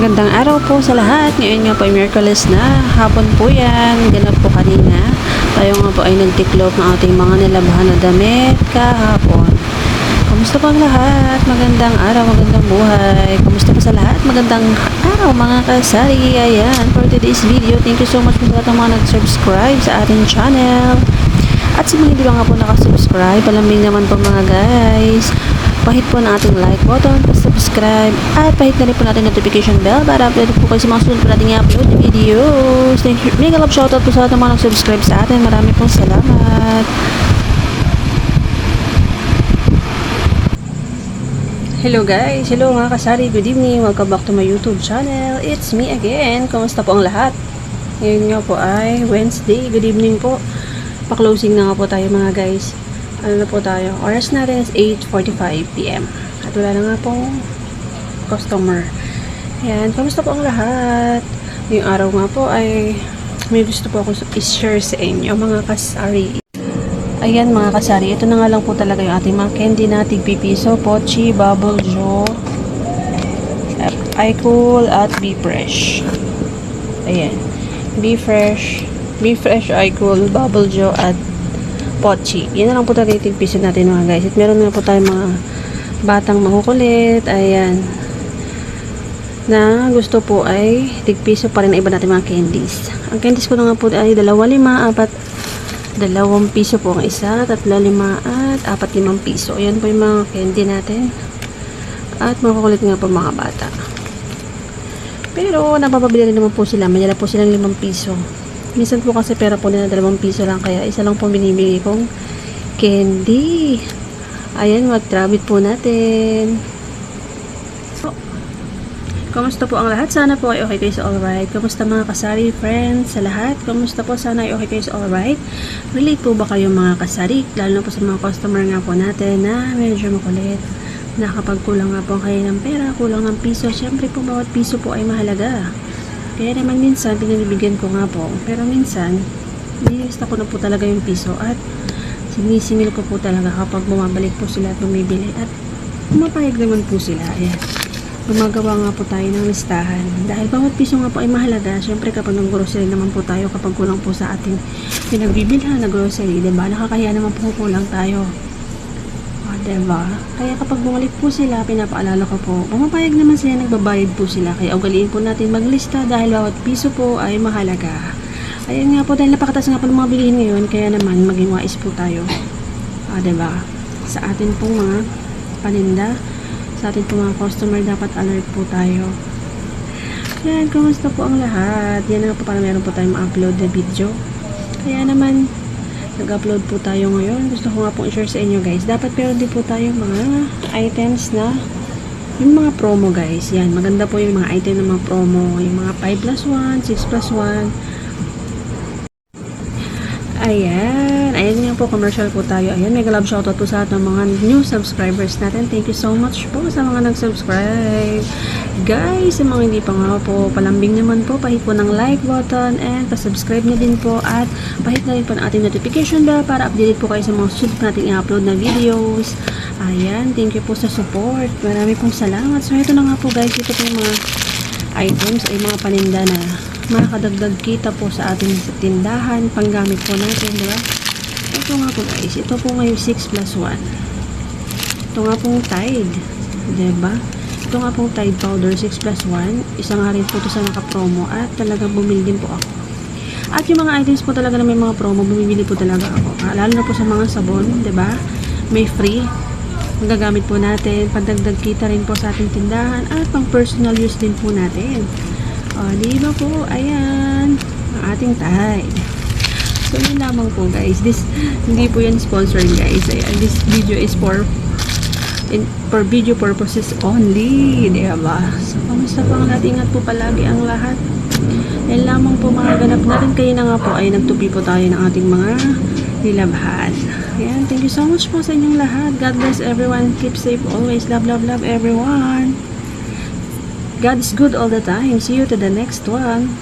Magandang araw po sa lahat. Ngayon nga po ay Miyerkules na. Hapon po yan. Ganap po kanina. Tayo nga po ay nagtiklop ng ating mga nilabhan na damit kahapon. Kamusta po ang lahat? Magandang araw, magandang buhay. Kamusta po sa lahat? Magandang araw mga kasari. Ayan, for today's video, thank you so much po sa lahat ng mga nag-subscribe sa ating channel. At sa mga hindi pa nga po nakasubscribe, palambing naman po mga guys. Pahit po na ating like button, subscribe, at pahit na rin po natin notification bell para update po kayo sa mga sunod po natin i-upload na videos. Thank you. Mega love shoutout po sa lahat ng mga nag-subscribe sa atin. Marami pong salamat. Hello guys! Hello mga kasari! Good evening! Welcome back to my YouTube channel. It's me again. Kamusta po ang lahat? Ngayon nga po ay Wednesday. Good evening po. Pa-closing na nga po tayo mga guys. Ano na po tayo? Oras natin is 8:45 PM. At wala na nga pong customer. Ayan. Kamusta po ang lahat? Yung araw nga po ay may gusto po ako i-share sa inyo mga kasari. Ayan mga kasari, ito na nga lang po talaga yung ating mga candy na tig-pipiso, Pochi, Bubble Joe, iCool at Be Fresh. Ayan. Be Fresh, iCool, Bubble Joe at Pochi. Yan na lang po talaga yung tig-piso natin mga guys. At meron nga po tayong mga batang makukulit. Ayan. Na gusto po ay tig-piso pa rin na iba natin mga candies. Ang candies ko na nga po ay 2, 5, 4, 2 piso po ang isa, 3, 5 at 4, 5 piso. Ayan po yung mga candy natin. At makukulit nga po mga bata. Pero napapabili rin naman po sila. Mayala po silang 5 piso. Minsan po kasi pera po nila 2 piso lang. Kaya isa lang po binibili kong candy. Ayan, mag-trabit po natin. Kamusta po ang lahat? Sana po ay okay kayo sa alright. Kamusta mga kasari friends sa lahat? Kamusta po? Sana ay okay kayo sa alright. Relate po ba kayo mga kasari? Lalo na po sa mga customer nga po natin na medyo makulit. Na kapag kulang nga po kayo ng pera, kulang ng piso, syempre po bawat piso po ay mahalaga. Kaya naman minsan, pinabibigyan ko nga po. Pero minsan, nilista ko na po talaga yung piso at sinisingil ko po talaga kapag bumabalik po sila at bumibili. At pumapayag naman po sila. Ayan. Gumagawa nga po tayo ng listahan. Dahil bawat piso nga po ay mahalaga. Siyempre kapag nag-grocery naman po tayo, kapag kulang po sa ating pinagbibilhan na grocery, diba? Nakakaya naman po kulang tayo. Diba? Kaya kapag bumalik po sila, pinapaalala ko po, pumapayag naman sila, nagbabayad po sila. Kaya ugaliin po natin maglista dahil bawat piso po ay mahalaga. Ayan nga po, dahil napakataas nga po ng mga bilihin ngayon, kaya naman maging wais po tayo. Diba? Sa atin pong mga paninda, sa atin po mga customer, dapat alert po tayo. Yan, kumusta po ang lahat? Yan nga po, para meron po tayong ma-upload na video. Kaya naman, nag-upload po tayo ngayon. Gusto ko nga pong i-share sa inyo guys. Dapat meron din po tayong mga items na yung mga promo guys. Yan, maganda po yung mga item ng mga promo. Yung mga 5+1, 6+1. Ayan. Ayan nga po, commercial po tayo. Ayan, mega love shoutout po sa ating mga new subscribers natin. Thank you so much po sa mga nag-subscribe. Guys, sa mga hindi pa nga po, palambing naman po, pahit po ng like button and pa-subscribe na din po at pahit na rin po ng ating notification bell para updated po kayo sa mga susunod nating i-upload na videos. Ayan, thank you po sa support. Marami pong salamat. So, ito na nga po guys, ito po yung mga items ay mga paninda na makakadagdag kita po sa ating tindahan, panggamit po natin, diba? Ito nga po guys, ito po ngayon 6+1. Ito nga pong Tide, diba? Ito nga pong Tide powder 6+1. Isa nga rin po ito sa naka-promo at talagang bumili din po ako. At yung mga items po talaga na may mga promo, bumibili po talaga ako. Lalo na po sa mga sabon, diba? May free. Magagamit po natin, pandagdag kita rin po sa ating tindahan at pang personal use din po natin. Di ba po? Ayan. Ang ating Tide. So, yun lamang po guys. Hindi po yan sponsored guys. Ayan, this video is for video purposes only. Di ba? So, kamusta po ang lahat? Ingat po palagi ang lahat. Yan lamang po mga ganap natin. Kaya na nga po ay nagtupi po tayo ng ating mga nilabhan. Ayan. Thank you so much po sa inyong lahat. God bless everyone. Keep safe always. Love, love, love everyone. God is good all the time. See you to the next one.